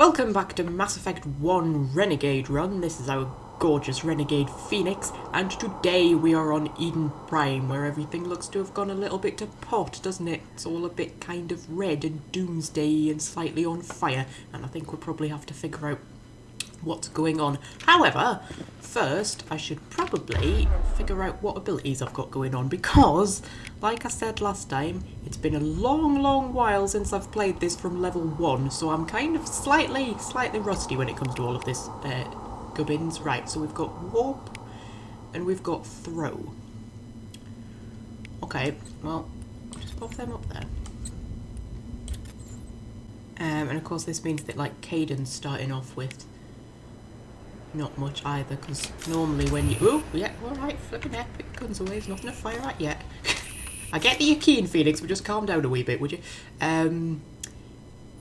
Welcome back to Mass Effect 1 Renegade run. This is our gorgeous Renegade Phoenix, and today we are on Eden Prime, where everything looks to have gone a little bit to pot, doesn't it? It's all a bit kind of red and doomsday and slightly on fire, and I think we'll probably have to figure out what's going on. However, first I should probably figure out what abilities I've got going on, because, like I said last time, it's been a long while since I've played this from level 1, so I'm kind of slightly rusty when it comes to all of this gubbins. Right, so we've got warp and we've got throw. Okay, well, just pop them up there. And of course this means that, like, Caden's starting off with not much either, because normally when you... Oh, yeah, alright, flipping heck, pick guns away, there's nothing to fire at yet. I get that you're keen, Phoenix, but just calm down a wee bit, would you?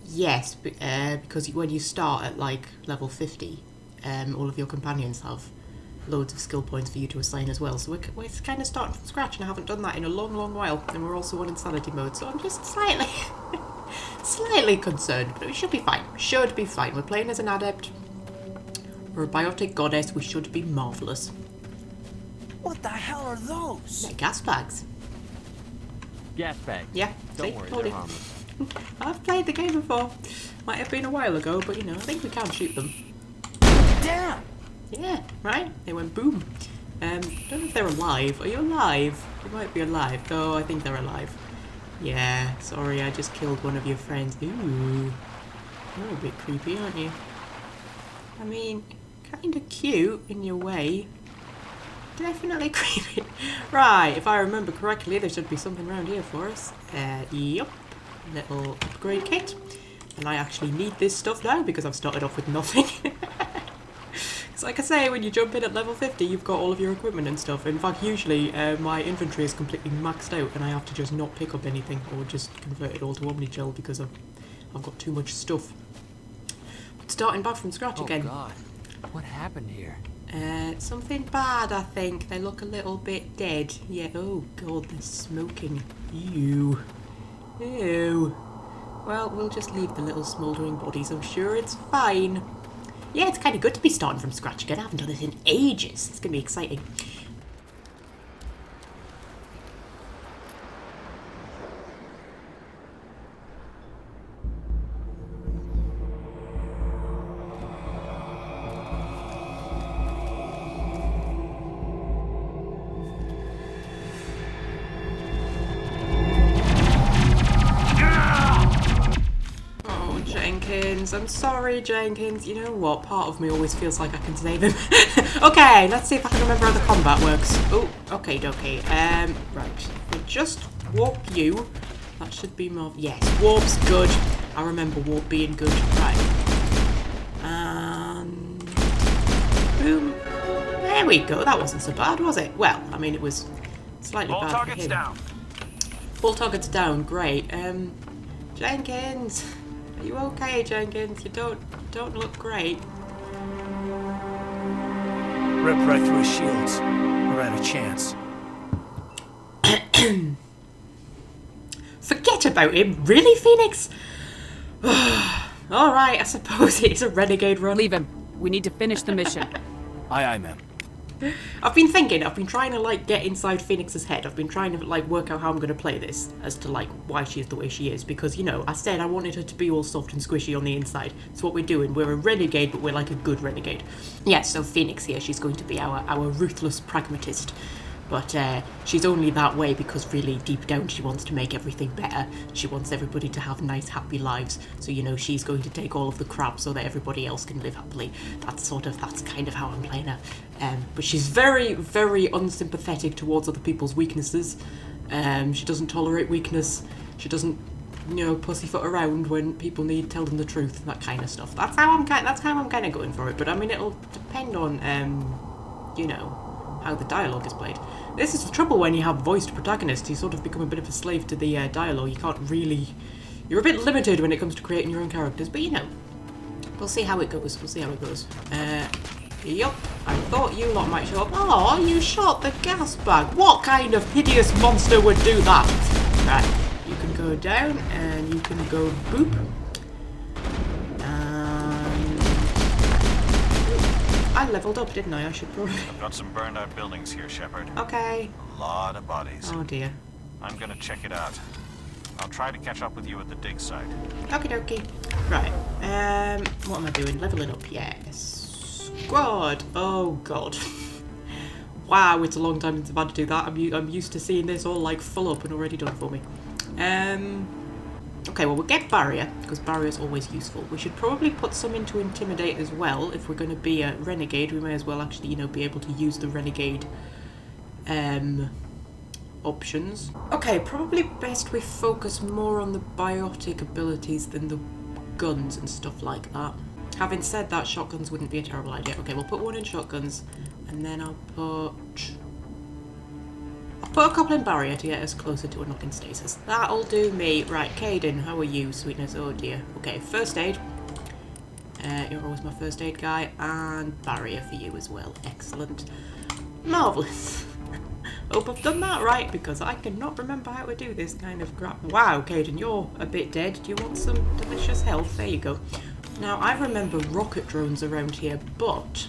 Yes, because when you start at, like, level 50, all of your companions have loads of skill points for you to assign as well, so we're kind of starting from scratch, and I haven't done that in a long while, and we're also on insanity mode, so I'm just slightly concerned, but we should be fine. Should be fine. We're playing as an adept. We're a biotic goddess, we should be marvellous. What the hell are those? They're gas bags. Gas bags. Yeah, Don't worry, they're harmless. I've played the game before. Might have been a while ago, but you know, I think we can shoot them. Damn! Yeah, right? They went boom. Don't know if they're alive. Are you alive? You might be alive. Oh, I think they're alive. Yeah, sorry, I just killed one of your friends. Ooh. You're a bit creepy, aren't you? I mean, kind of cute in your way. Definitely creepy. Right, if I remember correctly, there should be something around here for us. Yep. Little upgrade kit. And I actually need this stuff now because I've started off with nothing. It's like I say, when you jump in at level 50, you've got all of your equipment and stuff. In fact, usually my inventory is completely maxed out and I have to just not pick up anything or just convert it all to Omnigel because I've got too much stuff. Starting back from scratch again. Oh God, what happened here? Something bad, I think. They look a little bit dead. Yeah, oh God, they're smoking. Ew. Ew. Well, we'll just leave the little smouldering bodies. I'm sure it's fine. Yeah, it's kind of good to be starting from scratch again. I haven't done this in ages. It's going to be exciting. I'm sorry, Jenkins. You know what? Part of me always feels like I can save him. Okay, let's see if I can remember how the combat works. Oh, okay. Right. We'll just warp you. That should be more... Yes, warp's good. I remember warp being good. Right. And... boom. There we go. That wasn't so bad, was it? Well, I mean, it was slightly bad for him. All targets down. All targets down. Great. Jenkins... Are you okay, Jenkins? You don't look great. Rip right through his shields. We're out of chance. Forget about him. Really, Phoenix? Alright, I suppose it's a renegade run. Leave him. We need to finish the mission. Aye, ma'am. I've been trying to, like, get inside Phoenix's head. I've been trying to, like, work out how I'm going to play this as to, like, why she is the way she is. Because, you know, I said I wanted her to be all soft and squishy on the inside. That's what we're doing. We're a renegade, but we're, like, a good renegade. Yeah, so Phoenix here, she's going to be our ruthless pragmatist. But she's only that way because really deep down she wants to make everything better. She wants everybody to have nice, happy lives. So, you know, she's going to take all of the crap so that everybody else can live happily. That's kind of how I'm playing her. But she's very unsympathetic towards other people's weaknesses. She doesn't tolerate weakness. She doesn't, you know, pussyfoot around when people need telling the truth. That kind of stuff. That's how I'm kind of going for it. But I mean, it'll depend on, you know, how the dialogue is played. This is the trouble when you have voiced protagonists. You sort of become a bit of a slave to the dialogue. You can't really... You're a bit limited when it comes to creating your own characters, but you know. We'll see how it goes. Yup. I thought you lot might show up. Oh, you shot the gas bag. What kind of hideous monster would do that? Right. You can go down and you can go boop. leveled up, didn't I? I should probably... I've got some burned out buildings here, Shepard. Okay. A lot of bodies. Oh dear. I'm gonna check it out. I'll try to catch up with you at the dig site. Okie dokie. Right. What am I doing? Leveling up, yes. Squad. Oh god. Wow, it's a long time since I've had to do that. I'm used to seeing this all like full up and already done for me. Okay, well we'll get barrier, because barrier is always useful. We should probably put some into intimidate as well. If we're going to be a renegade, we may as well actually, you know, be able to use the renegade options. Okay, probably best we focus more on the biotic abilities than the guns and stuff like that. Having said that, shotguns wouldn't be a terrible idea. Okay, we'll put one in shotguns, and then I'll put a couple in barrier to get us closer to a knock in stasis. That'll do me. Right, Caden, how are you, sweetness? Oh dear. Okay, first aid. You're always my first aid guy, and barrier for you as well. Excellent. Marvellous. Hope I've done that right, because I cannot remember how to do this kind of crap. Wow, Caden, you're a bit dead. Do you want some delicious health? There you go. Now, I remember rocket drones around here, but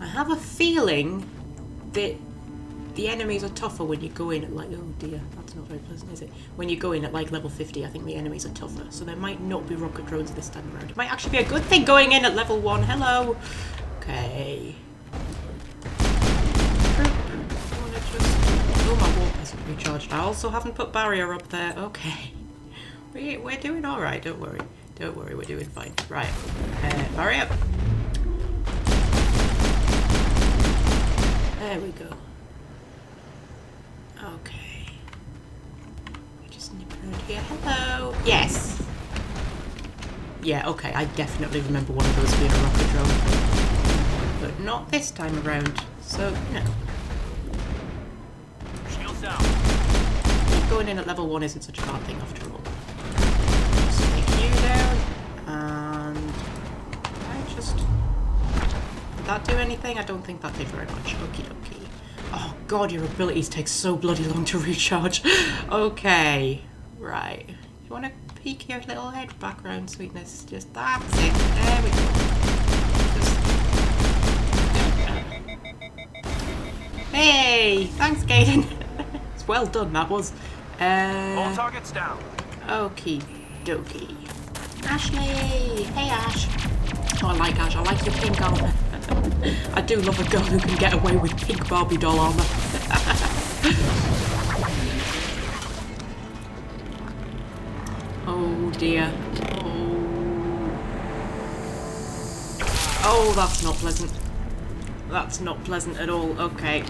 I have a feeling that the enemies are tougher when you go in at like, oh dear, that's not very pleasant, is it? When you go in at like level 50, I think the enemies are tougher. So there might not be rocket drones this time around. It might actually be a good thing going in at level 1. Hello! Okay. Oh, my warp hasn't recharged. I also haven't put barrier up there. Okay. We're doing alright, don't worry. Don't worry, we're doing fine. Right. Barrier. There we go. Okay. We just nip around here. Hello. Yes. Yeah, okay. I definitely remember one of those being a rocket drone. But not this time around. So, no. Shields down. Going in at level 1 isn't such a bad thing after all. Just take you down. And... I just... Did that do anything? I don't think that did very much. Okie dokie. Oh god, your abilities take so bloody long to recharge. Okay. Right. You want to peek your little head back round, sweetness? Just that's it. There we go. Hey! Thanks, Gaiden. It's well done, that was. All targets down. Okie dokie. Ashley! Hey, Ash. Oh, I like Ash. I like your pink armor. I do love a girl who can get away with pink Barbie doll armor. Oh dear. Oh, that's not pleasant. That's not pleasant at all. Okay.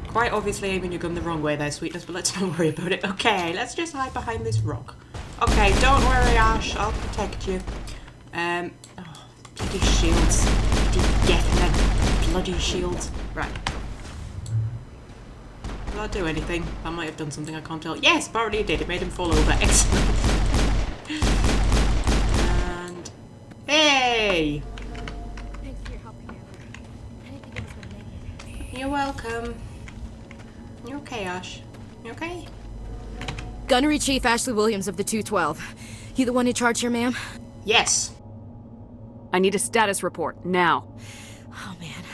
Quite obviously aiming your gun the wrong way there, sweetness, but let's not worry about it. Okay, let's just hide behind this rock. Okay, don't worry, Ash. I'll protect you. Oh, bloody shields. Bloody death, bloody shields. Right. Did that do anything? I might have done something I can't tell. Yes, apparently it did. It made him fall over. Excellent. And... Hey! Thanks for your help, Commander. I didn't think it was gonna make it. You're welcome. You okay, Ash? You okay? Gunnery Chief Ashley Williams of the 212. You the one in charge here, ma'am? Yes. I need a status report, now. Oh, man.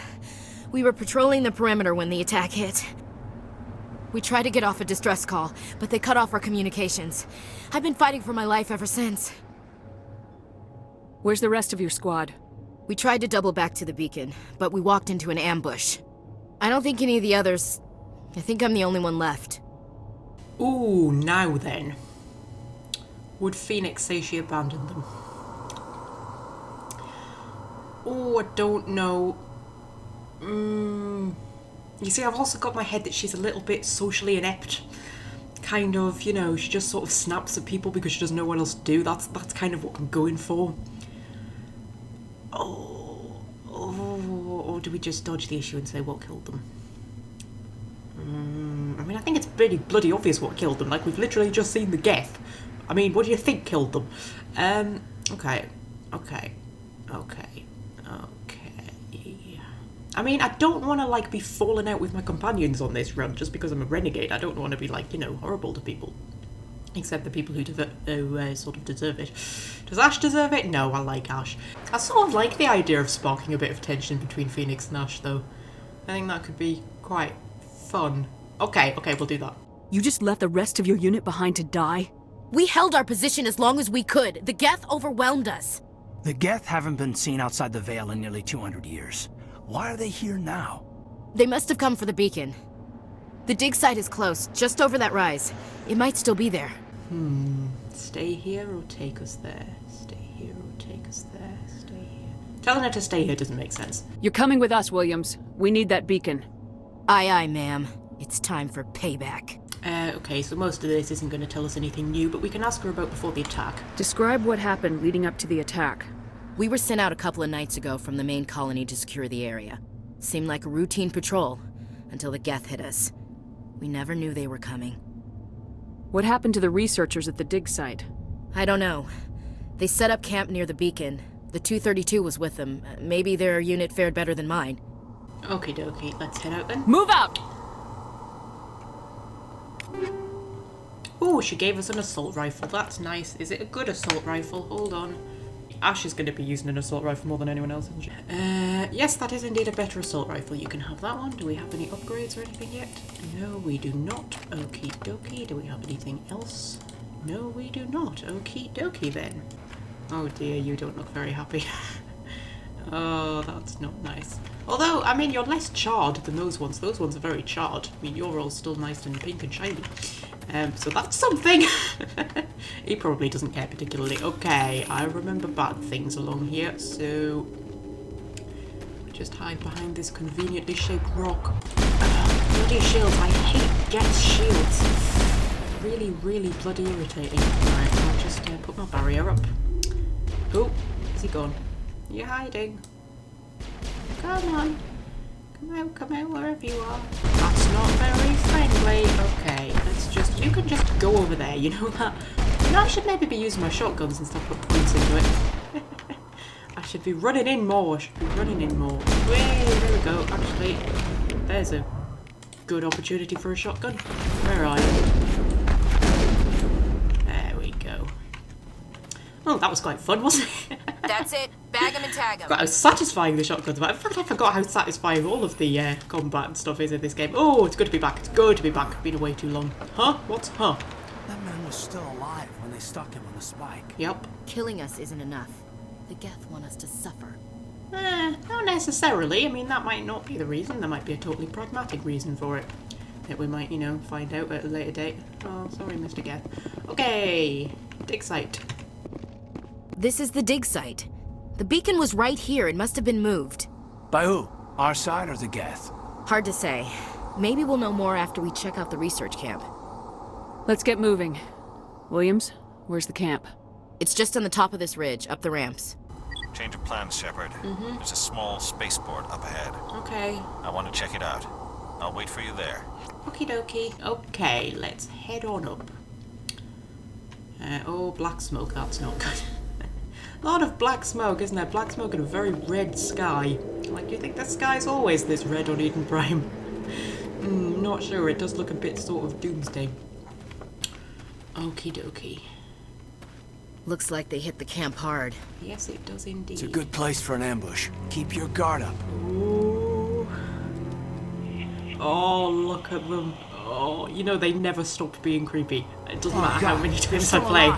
We were patrolling the perimeter when the attack hit. We tried to get off a distress call, but they cut off our communications. I've been fighting for my life ever since. Where's the rest of your squad? We tried to double back to the beacon, but we walked into an ambush. I don't think any of the others... I think I'm the only one left. Ooh, now then. Would Phoenix say she abandoned them? Oh, I don't know. You see, I've also got in my head that she's a little bit socially inept. Kind of, you know, she just sort of snaps at people because she doesn't know what else to do. That's kind of what I'm going for. Or do we just dodge the issue and say what killed them? I mean, I think it's pretty bloody obvious what killed them. Like, we've literally just seen the geth. I mean, what do you think killed them? Okay. I mean, I don't want to, like, be falling out with my companions on this run just because I'm a renegade. I don't want to be, like, you know, horrible to people. Except the people who sort of deserve it. Does Ash deserve it? No, I like Ash. I sort of like the idea of sparking a bit of tension between Phoenix and Ash, though. I think that could be quite fun. Okay, we'll do that. You just left the rest of your unit behind to die? We held our position as long as we could. The Geth overwhelmed us. The Geth haven't been seen outside the Veil in nearly 200 years. Why are they here now? They must have come for the beacon. The dig site is close, just over that rise. It might still be there. Stay here or take us there? Stay here or take us there? Stay here. Telling her to stay here doesn't make sense. You're coming with us, Williams. We need that beacon. Aye, ma'am. It's time for payback. Okay, so most of this isn't going to tell us anything new, but we can ask her about before the attack. Describe what happened leading up to the attack. We were sent out a couple of nights ago from the main colony to secure the area. Seemed like a routine patrol, until the Geth hit us. We never knew they were coming. What happened to the researchers at the dig site? I don't know. They set up camp near the beacon. The 232 was with them. Maybe their unit fared better than mine. Okie dokie, let's head out then. Move out! Ooh, she gave us an assault rifle. That's nice. Is it a good assault rifle? Hold on. Ash is going to be using an assault rifle more than anyone else, isn't she? Yes, that is indeed a better assault rifle. You can have that one. Do we have any upgrades or anything yet? No, we do not. Okie dokie. Do we have anything else? No, we do not. Okie dokie then. Oh dear, you don't look very happy. Oh, that's not nice. Although, I mean, you're less charred than those ones. Those ones are very charred. I mean, you're all still nice and pink and shiny. So that's something. He probably doesn't care particularly. Okay, I remember bad things along here, so just hide behind this conveniently shaped rock. Bloody shields. I hate Geth's shields. Really, really bloody irritating. Alright, I'll just put my barrier up. Oh, is he gone? You're hiding. Come on. Come out wherever you are. That's not very friendly. Okay, you can just go over there, you know that? You know, I should maybe be using my shotguns instead of putting points into it. I should be running in more. Wait, there we go. Actually, there's a good opportunity for a shotgun. Where are you? There we go. Oh, that was quite fun, wasn't it? That's it. Bag 'em and tag 'em. Quite satisfying, the shotguns. But in fact, I forgot how satisfying all of the combat and stuff is in this game. Oh, it's good to be back. It's good to be back. I've been away too long. Huh? What's huh? That man was still alive when they stuck him on the spike. Yep. Killing us isn't enough. The Geth want us to suffer. Not necessarily. I mean, that might not be the reason. There might be a totally pragmatic reason for it. That we might, you know, find out at a later date. Oh, sorry, Mr. Geth. Okay. Dig site. This is the dig site. The beacon was right here. It must have been moved. By who? Our side or the Geth? Hard to say. Maybe we'll know more after we check out the research camp. Let's get moving. Williams, where's the camp? It's just on the top of this ridge, up the ramps. Change of plans, Shepard. There's a small spaceport up ahead. Okay. I want to check it out. I'll wait for you there. Okie dokie. Okay, let's head on up. Oh, black smoke. That's not good. A lot of black smoke, isn't there? Black smoke and a very red sky. Like, do you think the sky's always this red on Eden Prime? Not sure. It does look a bit sort of doomsday. Okie dokie. Looks like they hit the camp hard. Yes, it does indeed. It's a good place for an ambush. Keep your guard up. Ooh. Oh, look at them. Oh, you know, they never stopped being creepy. It doesn't matter how many times I play.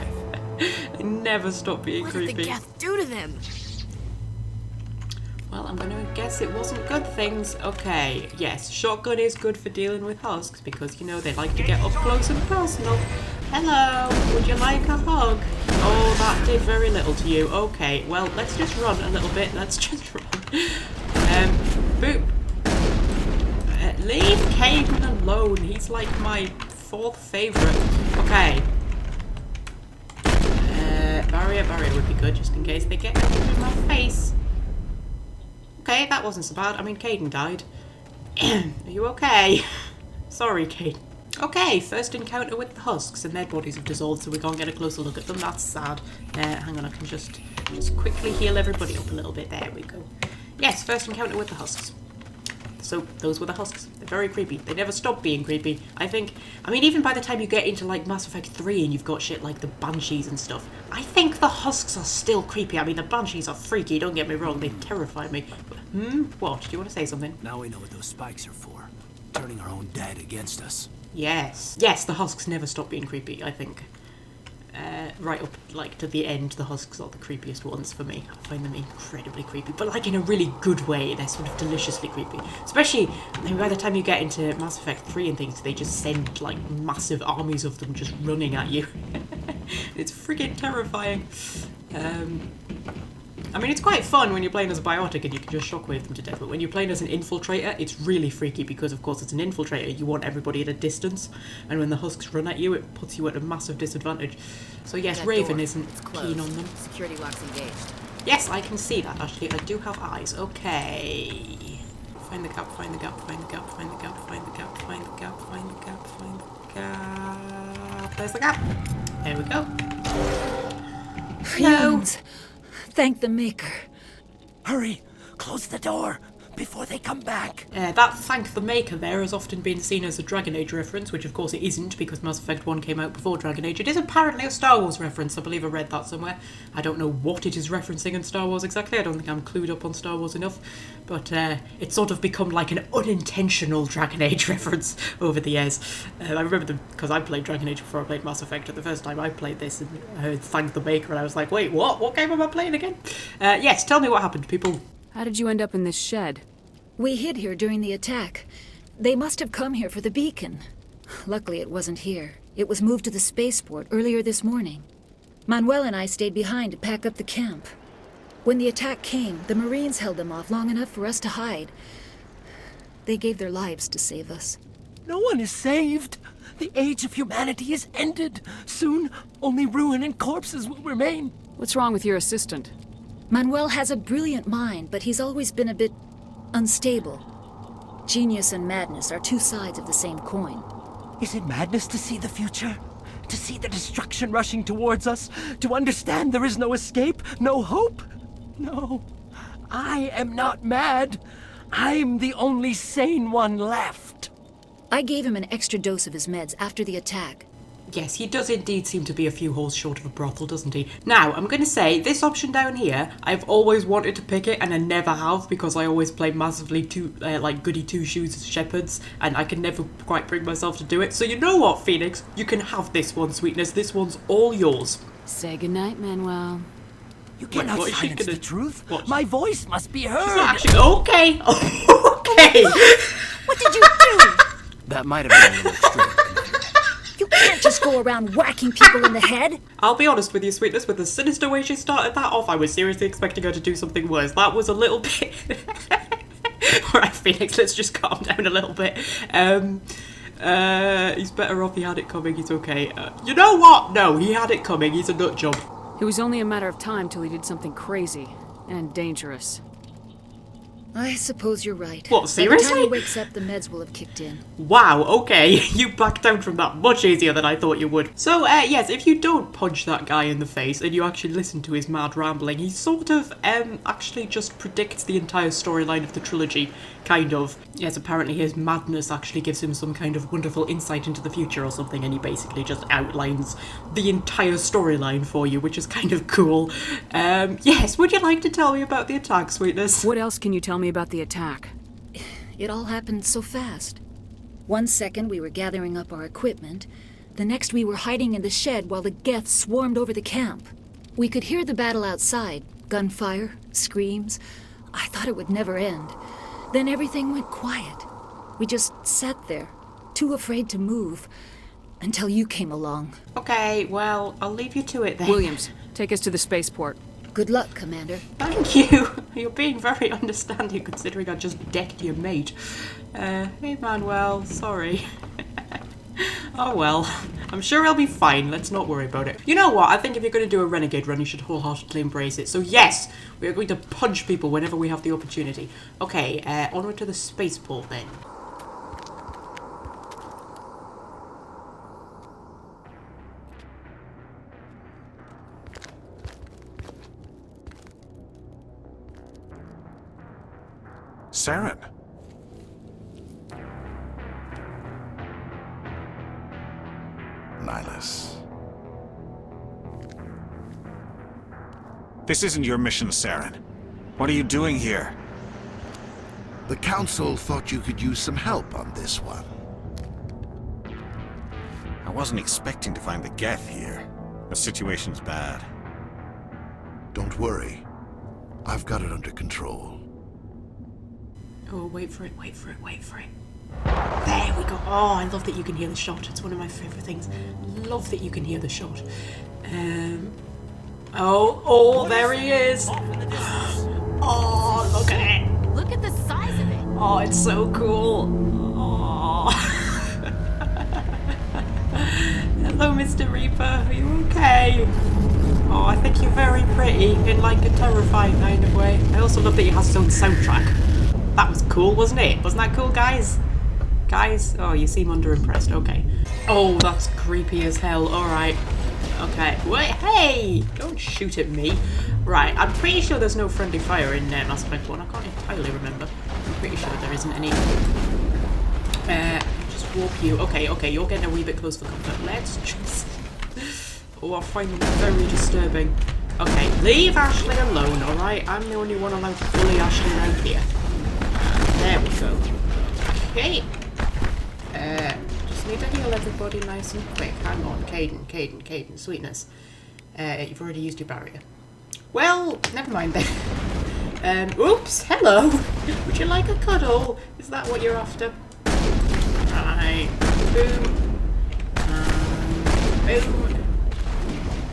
They never stop being creepy. What did the Geth do to them? Well, I'm gonna guess it wasn't good things. Okay, yes, shotgun is good for dealing with husks because, you know, they like to get up close and personal. Hello, would you like a hug? Oh, that did very little to you. Okay, well, let's just run a little bit. Let's just run. Boop. Leave Caden alone. He's like my 4th favourite. Okay. Barrier would be good just in case they get in my face. Okay, that wasn't so bad. I mean, Caden died. Are you okay? Sorry, Caden. Okay, first encounter with the husks and their bodies have dissolved, so we can't get a closer look at them. That's sad. Hang on, I can just quickly heal everybody up a little bit. There we go. Yes, first encounter with the husks. So those were the husks. They're very creepy. They never stop being creepy. I mean, even by the time you get into like Mass Effect 3 and you've got shit like the Banshees and stuff, I think the husks are still creepy. I mean, the Banshees are freaky, don't get me wrong, they terrify me. But, what? Do you want to say something? Now we know what those spikes are for. Turning our own dead against us. Yes. Yes, the husks never stop being creepy, I think. Right up, like, to the end, the husks are the creepiest ones for me. I find them incredibly creepy, but, like, in a really good way. They're sort of deliciously creepy. Especially, I mean, by the time you get into Mass Effect 3 and things, they just send, like, massive armies of them just running at you. It's freaking terrifying. I mean, it's quite fun when you're playing as a biotic and you can just shockwave them to death, but when you're playing as an infiltrator, it's really freaky because, of course, it's an infiltrator. You want everybody at a distance, and when the husks run at you, it puts you at a massive disadvantage. So yes, That Raven door, isn't it's closed. keen on them. Security lock's engaged. Yes, I can see that, actually. I do have eyes. Okay. Find the gap, find the gap, find the gap, find the gap, find the gap, find the gap, find the gap, find the gap. There's the gap. There we go. Humans, thank the Maker. Hurry! Close the door before they come back. That thank the maker there has often been seen as a Dragon Age reference, which of course it isn't because Mass Effect 1 came out before Dragon Age. It is apparently a Star Wars reference. I believe I read that somewhere. I don't know what it is referencing in Star Wars exactly. I don't think I'm clued up on Star Wars enough. But it's sort of become like an unintentional Dragon Age reference over the years. I remember them because I played Dragon Age before I played Mass Effect. The first time I played this and I heard thank the maker and I was like, wait, what? What game am I playing again? Yes, tell me what happened, people. How did you end up in this shed? We hid here during the attack. They must have come here for the beacon. Luckily, it wasn't here. It was moved to the spaceport earlier this morning. Manuel and I stayed behind to pack up the camp. When the attack came, the Marines held them off long enough for us to hide. They gave their lives to save us. No one is saved. The age of humanity is ended. Soon, only ruin and corpses will remain. What's wrong with your assistant? Manuel has a brilliant mind, but he's always been a bit unstable. Genius and madness are two sides of the same coin. Is it madness to see the future? To see the destruction rushing towards us? To understand there is no escape? No hope? No. I am not mad. I'm the only sane one left. I gave him an extra dose of his meds after the attack. Yes, he does indeed seem to be a few holes short of a brothel, doesn't he? Now, I'm going to say, this option down here, I've always wanted to pick it, and I never have, because I always play massively like goody two-shoes shepherds, and I can never quite bring myself to do it. So you know what, Phoenix? You can have this one, sweetness. This one's all yours. Say goodnight, Manuel. You cannot what is she silence gonna- the truth. what? My voice must be heard. She's not actually... Okay. Okay. What did you do? That might have been a little extreme. You can't just go around whacking people in the head. I'll be honest with you, sweetness, with the sinister way she started that off, I was seriously expecting her to do something worse. That was a little bit... Alright, Phoenix, let's just calm down a little bit. He's better off, he had it coming, he's okay. You know what? No, he had it coming, he's a nut job. It was only a matter of time till he did something crazy and dangerous. I suppose you're right. What, By the seriously? time he wakes up, the meds will have kicked in. Wow, okay, you backed down from that much easier than I thought you would. So, yes, if you don't punch that guy in the face and you actually listen to his mad rambling, he sort of, actually just predicts the entire storyline of the trilogy, kind of. Yes, apparently his madness actually gives him some kind of wonderful insight into the future or something, and he basically just outlines the entire storyline for you, which is kind of cool. Yes, would you like to tell me about the attack, sweetness? What else can you tell me about the attack? It all happened so fast. One second we were gathering up our equipment. The next we were hiding in the shed while the Geth swarmed over the camp. We could hear the battle outside. Gunfire, screams. I thought it would never end. Then everything went quiet. We just sat there, too afraid to move, until you came along. Okay, well, I'll leave you to it then. Williams, take us to the spaceport. Good luck, Commander. Thank you. You're being very understanding considering I just decked your mate. Hey Manuel, sorry. Oh well, I'm sure he'll be fine. Let's not worry about it. You know what? I think if you're going to do a Renegade run, you should wholeheartedly embrace it. So yes, we are going to punch people whenever we have the opportunity. Okay, onward to the spaceport then. Saren, Nihilus. This isn't your mission, Saren. What are you doing here? The Council thought you could use some help on this one. I wasn't expecting to find the Geth here. The situation's bad. Don't worry. I've got it under control. Oh, wait for it, wait for it, wait for it. There we go. Oh, I love that you can hear the shot. It's one of my favourite things. Love that you can hear the shot. Oh, there he is. Oh, look at it. Look at the size of it. Oh, it's so cool. Oh. Hello, Mr. Reaper. Are you okay? Oh, I think you're very pretty in like a terrifying kind of way. I also love that he has his own soundtrack. That was cool, wasn't it? Wasn't that cool, guys? Guys? Oh, you seem underimpressed. Okay. Oh, that's creepy as hell. Alright. Okay. Wait, hey! Don't shoot at me. Right, I'm pretty sure there's no friendly fire in Mass Effect 1. I can't entirely remember. I'm pretty sure there isn't any. Just walk you. Okay, you're getting a wee bit close for comfort. Let's just... Oh, I find them very disturbing. Okay, leave Ashley alone, alright? I'm the only one allowed to bully Ashley around here. There we go. Okay. Just need to heal everybody nice and quick. Hang on, Caden, sweetness. You've already used your barrier. Well, never mind then. Oops, hello. Would you like a cuddle? Is that what you're after? Right. Boom. And boom.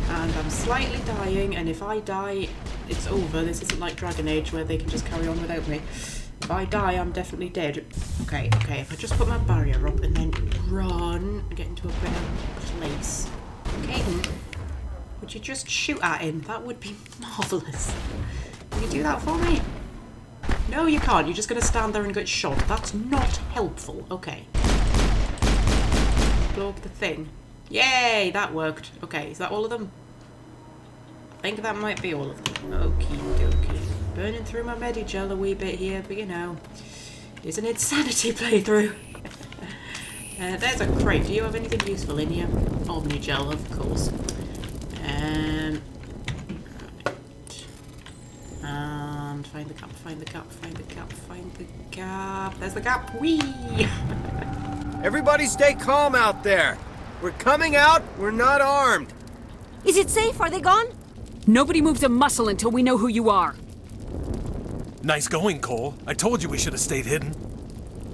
And I'm slightly dying, and if I die, it's over. This isn't like Dragon Age where they can just carry on without me. If I die, I'm definitely dead. Okay, if I just put my barrier up and then run and get into a better place. Caden, would you just shoot at him? That would be marvellous. Can you do that for me? No, you can't. You're just going to stand there and get shot. That's not helpful. Okay. Blow up the thing. Yay, that worked. Okay, is that all of them? I think that might be all of them. Okie dokie. Burning through my Medigel a wee bit here, but you know, it's an insanity playthrough. There's a crate. Do you have anything useful in here? Omnigel, of course. Right. And find the gap, find the gap, find the gap, find the gap. There's the gap. Whee! Everybody stay calm out there. We're coming out. We're not armed. Is it safe? Are they gone? Nobody moves a muscle until we know who you are. Nice going, Cole. I told you we should have stayed hidden.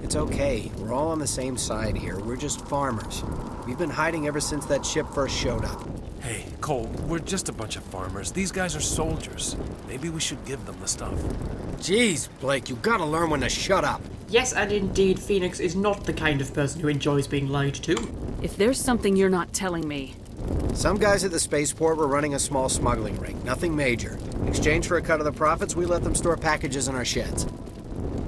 It's okay. We're all on the same side here. We're just farmers. We've been hiding ever since that ship first showed up. Hey, Cole, we're just a bunch of farmers. These guys are soldiers. Maybe we should give them the stuff. Jeez, Blake, you gotta learn when to shut up. Yes, and indeed, Phoenix is not the kind of person who enjoys being lied to. If there's something you're not telling me... Some guys at the spaceport were running a small smuggling ring. Nothing major. In exchange for a cut of the profits, we let them store packages in our sheds.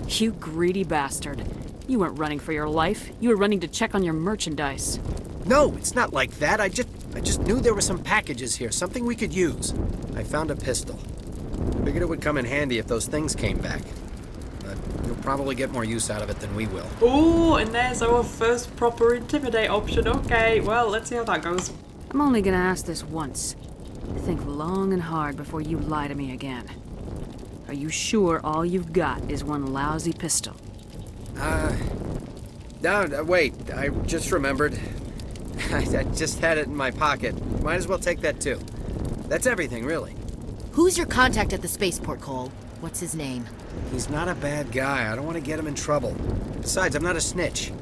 You greedy bastard. You weren't running for your life. You were running to check on your merchandise. No, it's not like that. I just knew there were some packages here, something we could use. I found a pistol. Figured it would come in handy if those things came back. But you'll probably get more use out of it than we will. Ooh, and there's our first proper intimidate option. Okay, well, let's see how that goes. I'm only gonna ask this once. Think long and hard before you lie to me again. Are you sure all you've got is one lousy pistol? No, wait. I just remembered. I just had it in my pocket. Might as well take that too. That's everything, really. Who's your contact at the spaceport, Cole? What's his name? He's not a bad guy. I don't want to get him in trouble. Besides, I'm not a snitch.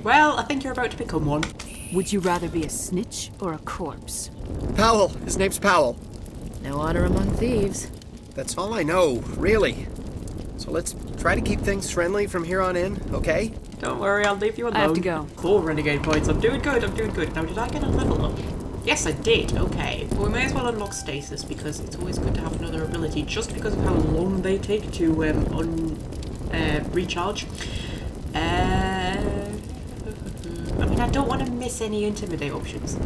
Well, I think you're about to become one. Would you rather be a snitch or a corpse? Powell. His name's Powell. No honor among thieves. That's all I know, really. So let's try to keep things friendly from here on in, okay? Don't worry, I'll leave you alone. I have to go. 4 renegade points. I'm doing good. Now, did I get a level up? Yes, I did. Okay. Well, we may as well unlock stasis because it's always good to have another ability just because of how long they take to recharge. I mean, I don't want to miss any intimidate options.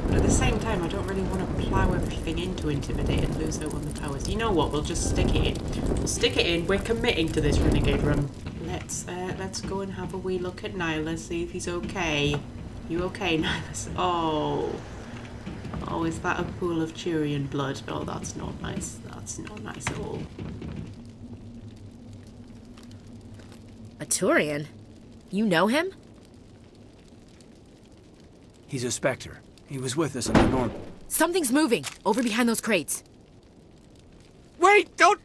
But at the same time, I don't really want to plow everything into intimidate and lose out on the towers. You know what? We'll just stick it in. We'll stick it in. We're committing to this renegade run. Let's go and have a wee look at Nihilus, see if he's okay. You okay, Nihilus? Oh. Oh, is that a pool of Turian blood? Oh, that's not nice. That's not nice at all. A Turian? You know him? He's a Spectre. He was with us in the north. Something's moving, over behind those crates. Wait! Don't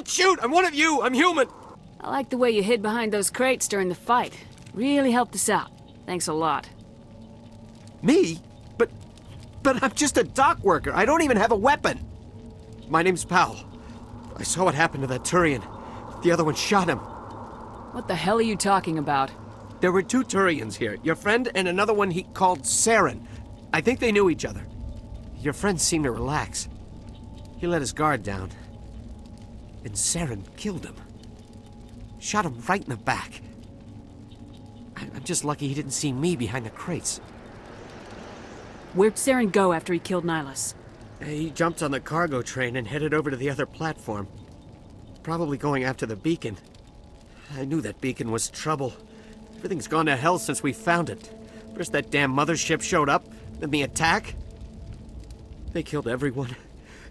shoot! I'm one of you! I'm human! I like the way you hid behind those crates during the fight. Really helped us out. Thanks a lot. Me? But I'm just a dock worker. I don't even have a weapon. My name's Powell. I saw what happened to that Turian. The other one shot him. What the hell are you talking about? There were 2 Turians here. Your friend and another one he called Saren. I think they knew each other. Your friend seemed to relax. He let his guard down. And Saren killed him. Shot him right in the back. I'm just lucky he didn't see me behind the crates. Where'd Saren go after he killed Nihilus? He jumped on the cargo train and headed over to the other platform. Probably going after the beacon. I knew that beacon was trouble. Everything's gone to hell since we found it. First that damn mothership showed up, then the attack. They killed everyone.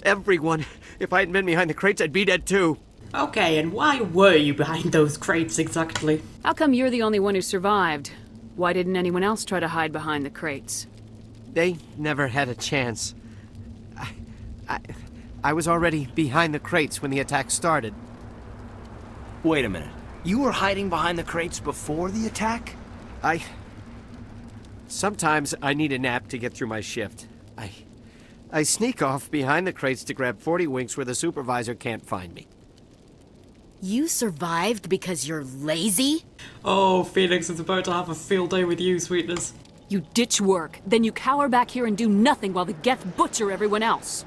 Everyone. If I hadn't been behind the crates, I'd be dead too. Okay, and why were you behind those crates exactly? How come you're the only one who survived? Why didn't anyone else try to hide behind the crates? They never had a chance. I was already behind the crates when the attack started. Wait a minute. You were hiding behind the crates before the attack? Sometimes I need a nap to get through my shift. I sneak off behind the crates to grab 40 winks where the supervisor can't find me. You survived because you're lazy? Oh, Phoenix is about to have a field day with you, sweetness. You ditch work, then you cower back here and do nothing while the Geth butcher everyone else.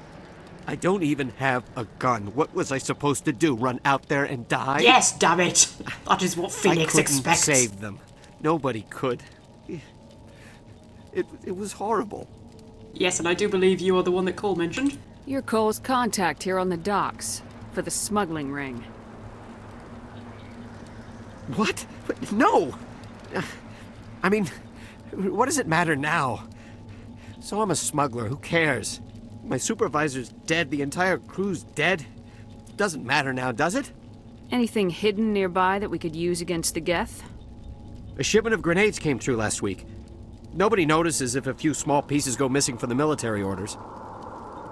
I don't even have a gun. What was I supposed to do? Run out there and die? Yes, damn it! That is what Phoenix I couldn't expects. save them. Nobody could. It was horrible. Yes, and I do believe you are the one that Cole mentioned. You're Cole's contact here on the docks, for the smuggling ring. What? No! I mean, what does it matter now? So I'm a smuggler, who cares? My supervisor's dead, the entire crew's dead. Doesn't matter now, does it? Anything hidden nearby that we could use against the Geth? A shipment of grenades came through last week. Nobody notices if a few small pieces go missing from the military orders.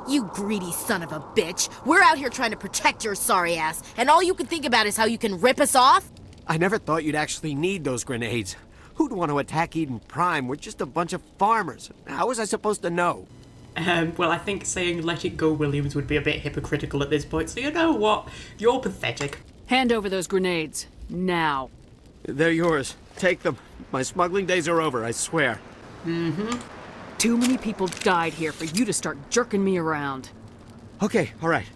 You greedy son of a bitch. We're out here trying to protect your sorry ass, and all you can think about is how you can rip us off? I never thought you'd actually need those grenades. Who'd want to attack Eden Prime? We're just a bunch of farmers. How was I supposed to know? Well, I think saying let it go, Williams, would be a bit hypocritical at this point, so you know what? You're pathetic. Hand over those grenades. Now. They're yours. Take them. My smuggling days are over, I swear. Mm-hmm. Too many people died here for you to start jerking me around. Okay, all right.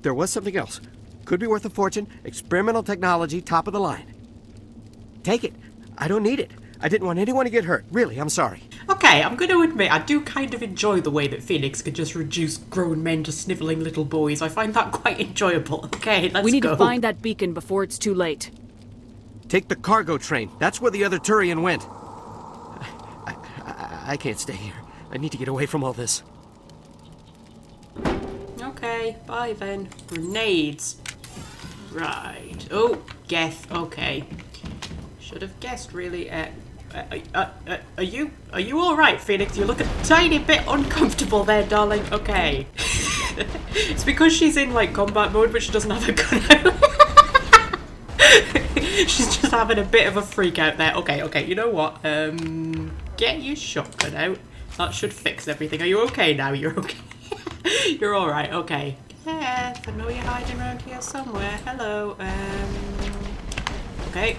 There was something else. Could be worth a fortune. Experimental technology, top of the line. Take it. I don't need it. I didn't want anyone to get hurt. Really, I'm sorry. Okay, I'm going to admit, I do kind of enjoy the way that Phoenix could just reduce grown men to sniveling little boys. I find that quite enjoyable. Okay, let's go. We need to find that beacon before it's too late. Take the cargo train. That's where the other Turian went. I can't stay here. I need to get away from all this. Okay, bye then. Grenades. Right. Oh, Geth. Okay. Should have guessed, really. Are you all right, Phoenix? You look a tiny bit uncomfortable there, darling. Okay. It's because she's in like combat mode, but she doesn't have a gun out. She's just having a bit of a freak out there. Okay. You know what? Get your shotgun out. That should fix everything. Are you okay now? You're okay. You're all right. Okay. Yeah, I know you're hiding around here somewhere. Hello. Okay.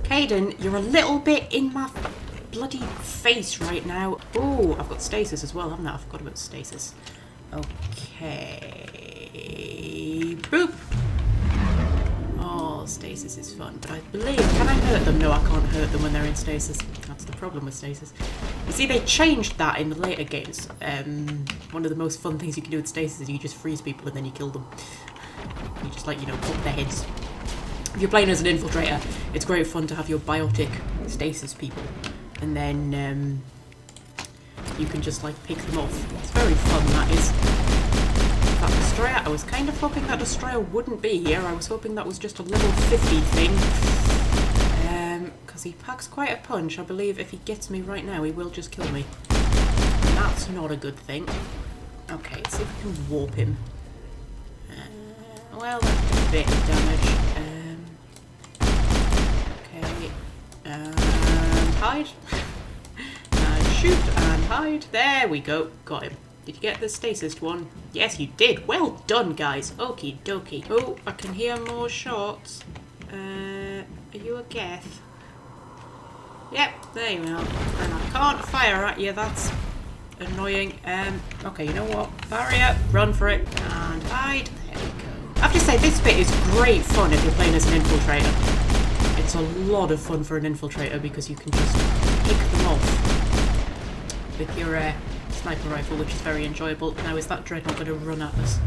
Caden, you're a little bit in my bloody face right now. Oh, I've got stasis as well, haven't I? I forgot about stasis. Okay. Boop. Oh, stasis is fun, but I believe... Can I hurt them? No, I can't hurt them when they're in stasis. That's the problem with stasis. You see, they changed that in the later games. One of the most fun things you can do with stasis is you just freeze people and then you kill them. You just, like, you know, put their heads... If you're playing as an infiltrator, it's great fun to have your biotic stasis people. and then you can just like pick them off. It's very fun, that is. That destroyer, I was kind of hoping that destroyer wouldn't be here. I was hoping that was just a level 50 thing. Because he packs quite a punch. I believe if he gets me right now, he will just kill me. And that's not a good thing. Okay, let's see if we can warp him. Well, that did a bit of damage. Okay. Hide. And shoot and hide. There we go. Got him. Did you get the stasis one? Yes, you did. Well done, guys. Okie dokie. Oh, I can hear more shots. Are you a Geth? Yep, there you are. And I can't fire at you. That's annoying. Okay, you know what? Barrier. Run for it. And hide. There we go. I have to say, this bit is great fun if you're playing as an infiltrator. It's a lot of fun for an infiltrator because you can just pick them off with your sniper rifle, which is very enjoyable. Now, is that Dreadnought going to run at us?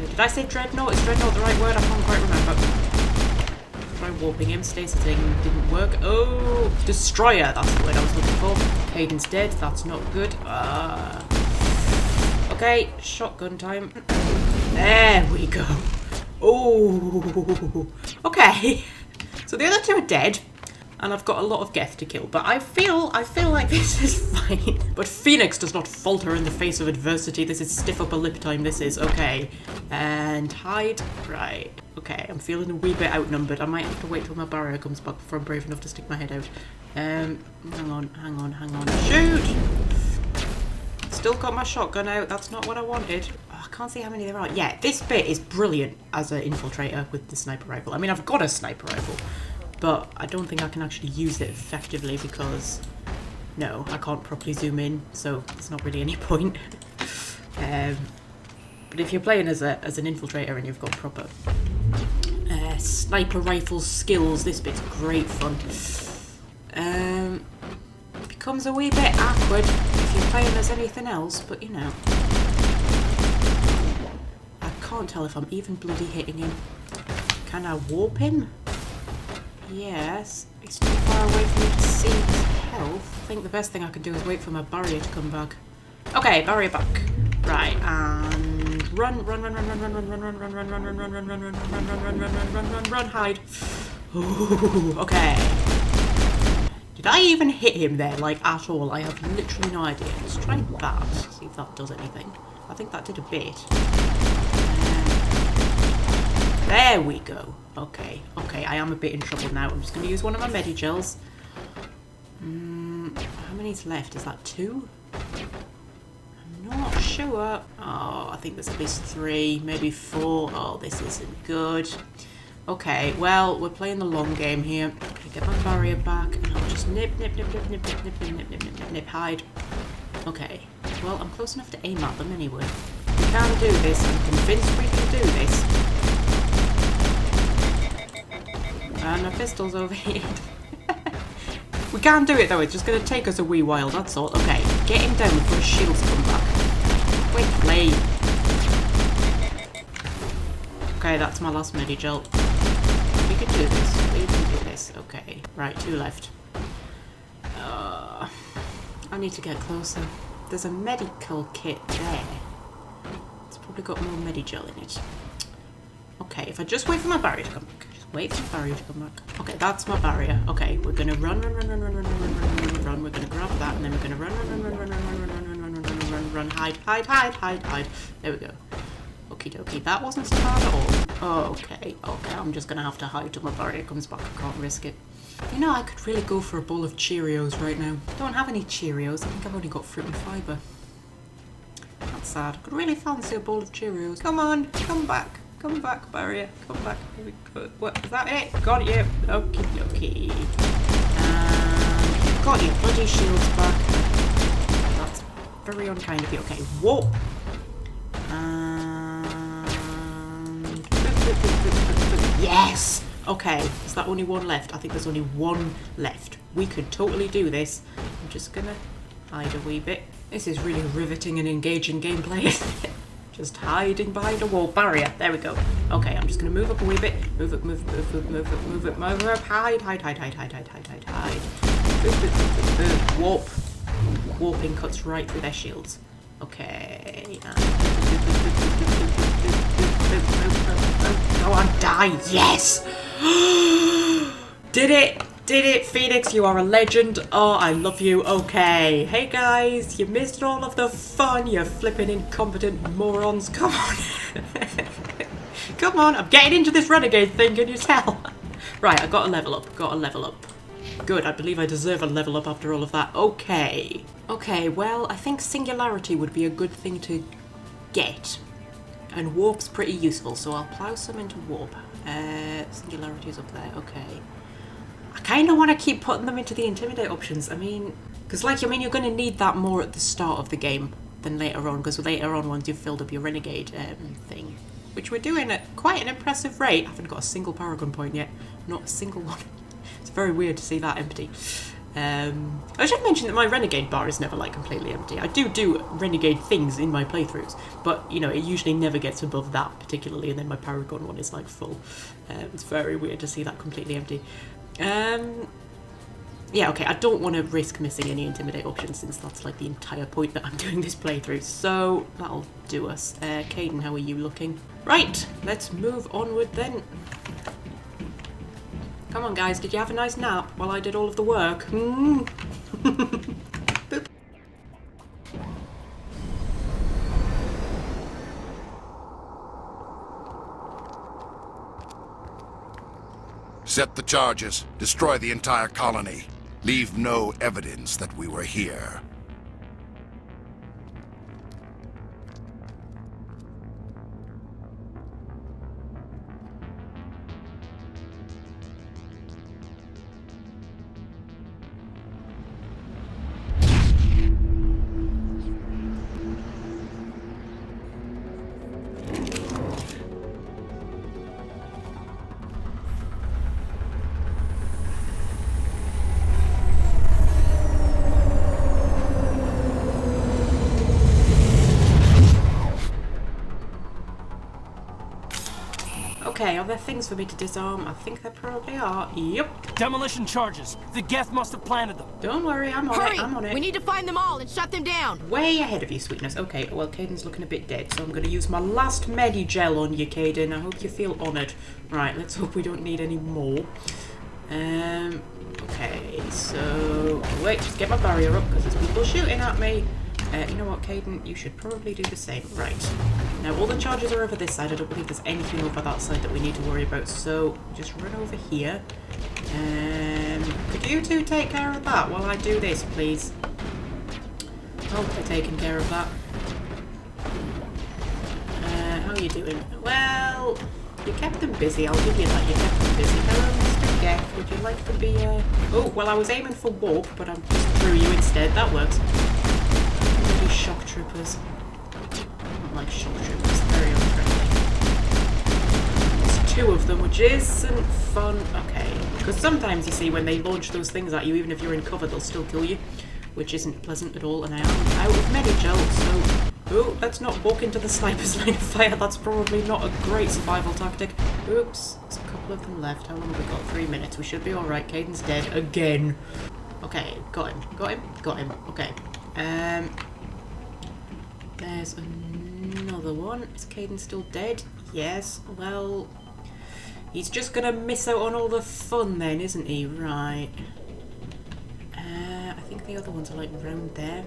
Did I say Dreadnought? Is Dreadnought the right word? I can't quite remember. Try warping him. Stasis-ing didn't work. Oh, Destroyer. That's the word I was looking for. Caden's dead. That's not good. Okay, shotgun time. There we go. Oh, okay. So the other two are dead. And I've got a lot of Geth to kill, but I feel like this is fine. But Phoenix does not falter in the face of adversity. This is stiff upper lip time, this is. Okay. And hide. Right. Okay, I'm feeling a wee bit outnumbered. I might have to wait till my barrier comes back before I'm brave enough to stick my head out. Hang on. Shoot! Still got my shotgun out. That's not what I wanted. Oh, I can't see how many there are. Yeah, this bit is brilliant as an infiltrator with the sniper rifle. I mean, I've got a sniper rifle. But I don't think I can actually use it effectively because, no, I can't properly zoom in, so there's not really any point. But if you're playing as an infiltrator and you've got proper sniper rifle skills, this bit's great fun. Becomes a wee bit awkward if you're playing as anything else, but you know. I can't tell if I'm even bloody hitting him. Can I warp him? Yes, he's too far away for me to see his health. I think the best thing I can do is wait for my barrier to come back. Okay, barrier back. Right, and run, hide. Ooh, okay. Did I even hit him there, like, at all? I have literally no idea. Let's try that, see if that does anything. I think that did a bit. There we go. Okay, I am a bit in trouble now. I'm just going to use one of my Medigels. How many's left? Is that 2? I'm not sure. Oh, I think there's at least 3, maybe 4. Oh, this isn't good. Okay, well, we're playing the long game here. Okay, get my barrier back, and I'll just nip, hide. Okay, well, I'm close enough to aim at them anyway. We can do this. I'm convinced we can do this. And my pistol's over here. We can't do it though, it's just going to take us a wee while, that's all. Okay, get him down before his shields come back. Quickly. Okay, that's my last Medigel. We can do this, we can do this. Okay, right, 2 left. I need to get closer. There's a medical kit there. It's probably got more Medigel in it. Okay, if I just wait for my barrier to come back. Wait for the barrier to come back. Okay, that's my barrier. Okay, we're gonna run. We're gonna grab that, and then we're gonna run. Hide. There we go. Okie dokie. That wasn't so hard at all. Okay. I'm just gonna have to hide till my barrier comes back. I can't risk it. You know, I could really go for a bowl of Cheerios right now. Don't have any Cheerios. I think I've only got fruit and fibre. That's sad. I could really fancy a bowl of Cheerios. Come on, come back. Come back, barrier. Come back. What, is that it? Got you. Okie dokie. Got your bloody shields back. That's very unkind of you. Okay, whoa. Yes! Okay, is that only 1 left? I think there's only 1 left. We could totally do this. I'm just gonna hide a wee bit. This is really riveting and engaging gameplay. Just hiding behind a wall. Barrier. There we go. Okay, I'm just going to move up a wee bit. Move up. Hide. Warp. Warping cuts right through their shields. Okay. Go on, die. Yes! Did it! Did it, Phoenix, you are a legend. Oh, I love you. Okay. Hey guys, you missed all of the fun, you flipping incompetent morons. Come on. Come on, I'm getting into this Renegade thing, can you tell? Right, I got a level up, Good, I believe I deserve a level up after all of that. Okay. Okay, well, I think Singularity would be a good thing to get. And Warp's pretty useful, so I'll plow some into Warp. Singularity's up there, okay. I kind of want to keep putting them into the Intimidate options. I mean, because you're going to need that more at the start of the game than later on, because later on, once you've filled up your Renegade thing, which we're doing at quite an impressive rate. I haven't got a single Paragon point yet. Not a single one. It's very weird to see that empty. I should mention that my Renegade bar is never completely empty. I do Renegade things in my playthroughs, but it usually never gets above that particularly, and then my Paragon one is full. It's very weird to see that completely empty. Yeah, okay, I don't want to risk missing any Intimidate options since that's the entire point that I'm doing this playthrough, so that'll do us. Caden, how are you looking? Right, let's move onward then. Come on guys, did you have a nice nap while I did all of the work? Boop. Set the charges. Destroy the entire colony. Leave no evidence that we were here. Okay, are there things for me to disarm? I think there probably are. Yep. Demolition charges. The Geth must have planted them. Don't worry, I'm on Hurry! it, I'm on it. We need to find them all and shut them down! Way ahead of you, sweetness. Okay, well, Caden's looking a bit dead, so I'm going to use my last Medi-Gel on you, Caden. I hope you feel honoured. Right, let's hope we don't need any more. Okay, so... Wait, just get my barrier up, because there's people shooting at me. You know what, Caden? You should probably do the same. Right. Now, all the charges are over this side. I don't believe there's anything over that side that we need to worry about. So, just run over here. Could you two take care of that while I do this, please? Hope they're taking care of that. How are you doing? Well, you kept them busy. I'll give you that. You kept them busy. Hello, Mr. Geth. Would you like to be, Oh, well, I was aiming for Warp, but I just threw you instead. That works. Shock troopers. I don't like shock troopers, very unfriendly. There's two of them, which isn't fun. Okay, because sometimes you see when they launch those things at you, even if you're in cover, they'll still kill you, which isn't pleasant at all. And I am out of Medi-Gel, so oh, let's not walk into the sniper's line of fire. That's probably not a great survival tactic. Oops, there's a couple of them left. How long have we got? 3 minutes. We should be all right. Caden's dead again. Okay, got him. Okay. There's another one. Is Caden still dead? Yes. Well, he's just gonna miss out on all the fun then, isn't he? Right. I think the other ones are round there.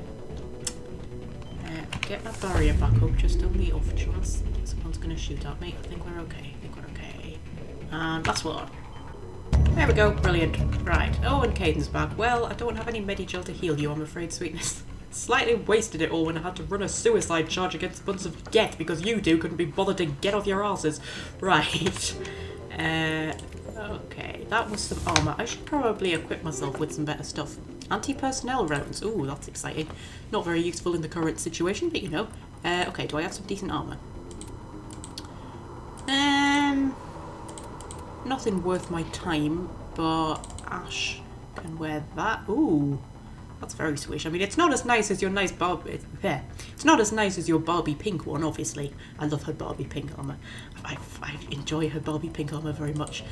Get my barrier back up just on the off chance someone's gonna shoot at me. I think we're okay. And last one. There we go. Brilliant. Right. Oh, and Caden's back. Well, I don't have any Medi-Gel to heal you, I'm afraid, sweetness. Slightly wasted it all when I had to run a suicide charge against a bunch of Geth because you two couldn't be bothered to get off your asses. Right. Okay, that was some armour. I should probably equip myself with some better stuff. Anti-personnel rounds. Ooh, that's exciting. Not very useful in the current situation, but you know. Okay, do I have some decent armour? Nothing worth my time, but Ash can wear that. Ooh. That's very swish. I mean, it's not as nice as your nice Barbie... It's not as nice as your Barbie pink one, obviously. I love her Barbie pink armour. I enjoy her Barbie pink armour very much.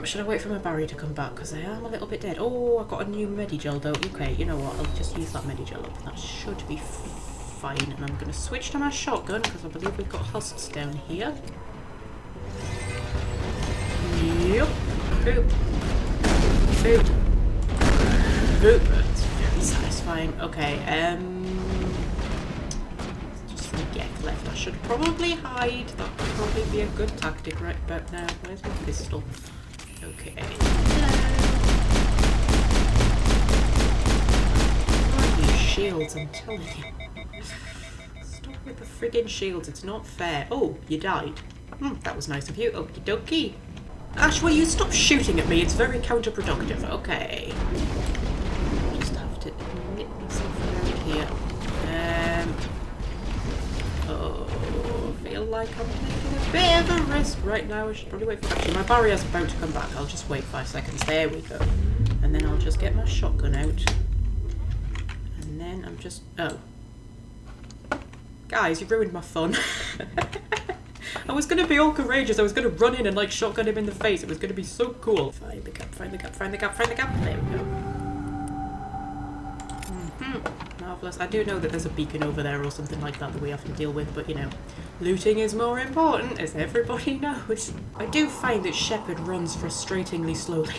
Should I wait for my Barry to come back? Because I am a little bit dead. Oh, I've got a new Medigel though. Okay, you know what? I'll just use that Medigel up. That should be fine. And I'm going to switch to my shotgun because I believe we've got husks down here. Yep. Boop. Boop. Boop. That's very satisfying. Okay, just get left. I should probably hide. That would probably be a good tactic right about now. Where's my pistol? Okay. These shields, I'm telling you. Stop with the friggin' shields, it's not fair. Oh, you died. That was nice of you. Okie dokie. Ash, will you stop shooting at me? It's very counterproductive. Okay. Just have to nip myself around here. Oh, I feel like I'm taking a bit of a risk right now. I should probably wait for... Actually, my barrier's about to come back. I'll just wait 5 seconds. There we go. And then I'll just get my shotgun out. And then I'm just... Oh. Guys, you ruined my fun. I was going to be all courageous. I was going to run in and like shotgun him in the face. It was going to be so cool. Find the gap, find the gap, find the gap, find the gap. There we go. Marvellous. I do know that there's a beacon over there or something like that that we have to deal with, but you know, looting is more important, as everybody knows. I do find that Shepard runs frustratingly slowly.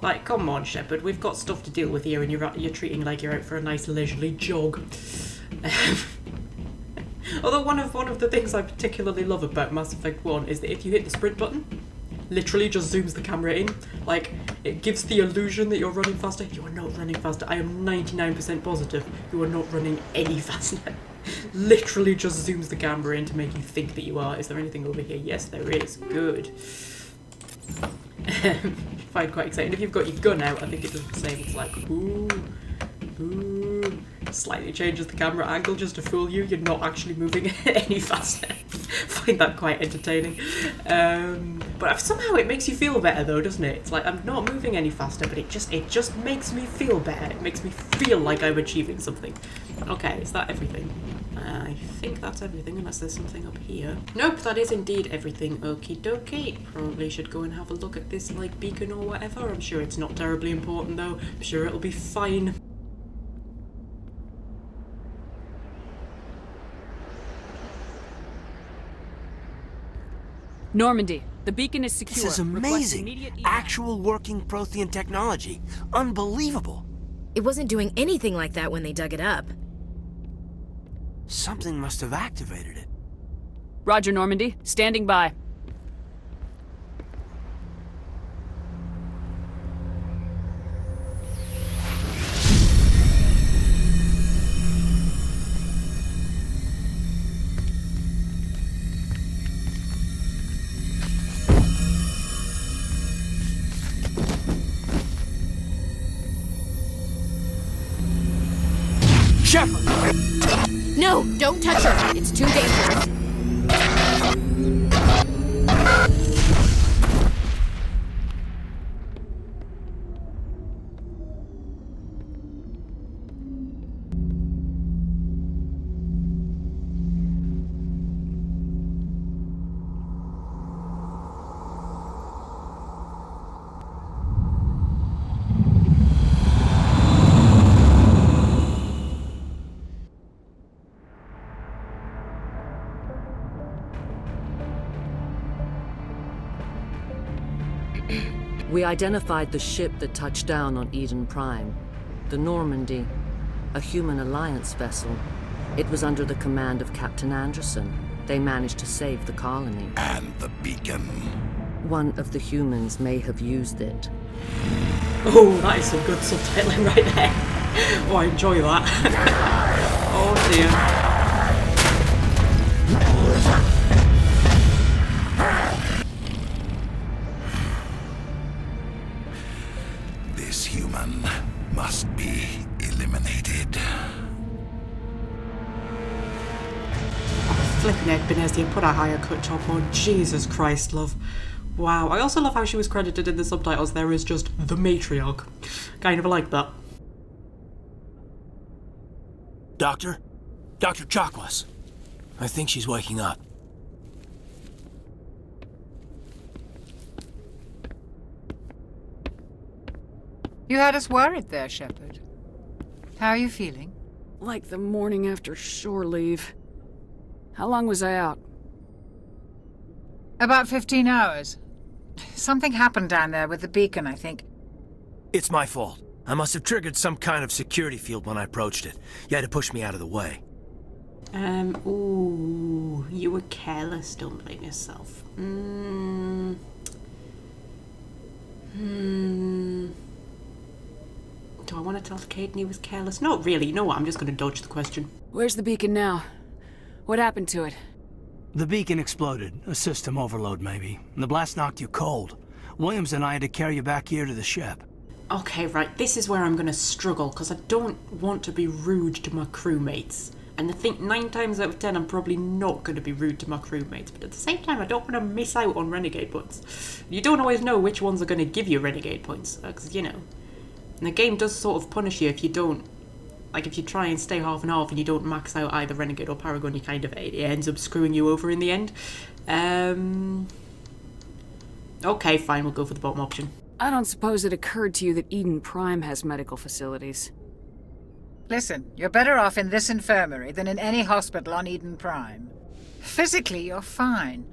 Like, come on, Shepard, we've got stuff to deal with here and you're treating like you're out for a nice leisurely jog. Although one of the things I particularly love about Mass Effect 1 is that if you hit the sprint button, literally just zooms the camera in. Like, it gives the illusion that you're running faster. You are not running faster. I am 99% positive you are not running any faster. Literally just zooms the camera in to make you think that you are. Is there anything over here? Yes, there is. Good. Find quite exciting. If you've got your gun out, I think it does the same. It's like, ooh, ooh. Slightly changes the camera angle just to fool you. You're not actually moving any faster. Find that quite entertaining. But somehow it makes you feel better though, doesn't it? It's like I'm not moving any faster, but it just makes me feel better. It makes me feel like I'm achieving something. Okay, is that everything? I think that's everything, unless there's something up here. Nope, that is indeed everything. Okie dokie. Probably should go and have a look at this like beacon or whatever. I'm sure it's not terribly important though. I'm sure it'll be fine. Normandy, the beacon is secure. This is Request amazing. immediate evac. Actual working Prothean technology. Unbelievable. It wasn't doing anything like that when they dug it up. Something must have activated it. Roger, Normandy. Standing by. Shepard! No, don't touch her. It's too dangerous. We identified the ship that touched down on Eden Prime, the Normandy, a human alliance vessel. It was under the command of Captain Anderson. They managed to save the colony. And the beacon. One of the humans may have used it. Oh, that is some good subtitling right there. Oh, I enjoy that. Oh dear. This human must be eliminated. Flipping heck, Benezia, put a higher cut top on. Jesus Christ, love. Wow. I also love how she was credited in the subtitles there as just the matriarch. Kind of like that. Doctor? Dr. Chakwas. I think she's waking up. You had us worried there, Shepard. How are you feeling? Like the morning after shore leave. How long was I out? About 15 hours. Something happened down there with the beacon, I think. It's my fault. I must have triggered some kind of security field when I approached it. You had to push me out of the way. Ooh, you were careless. Don't blame yourself. Do I want to tell Caden he was careless? Not really. You know what? I'm just going to dodge the question. Where's the beacon now? What happened to it? The beacon exploded. A system overload, maybe. The blast knocked you cold. Williams and I had to carry you back here to the ship. Okay, right. This is where I'm going to struggle, because I don't want to be rude to my crewmates. And I think 9 times out of 10 I'm probably not going to be rude to my crewmates. But at the same time, I don't want to miss out on Renegade points. You don't always know which ones are going to give you Renegade points. Because, you know, and the game does sort of punish you if you don't. Like, if you try and stay half and half and you don't max out either Renegade or Paragon, it ends up screwing you over in the end. Okay, fine, we'll go for the bottom option. I don't suppose it occurred to you that Eden Prime has medical facilities. Listen, you're better off in this infirmary than in any hospital on Eden Prime. Physically, you're fine.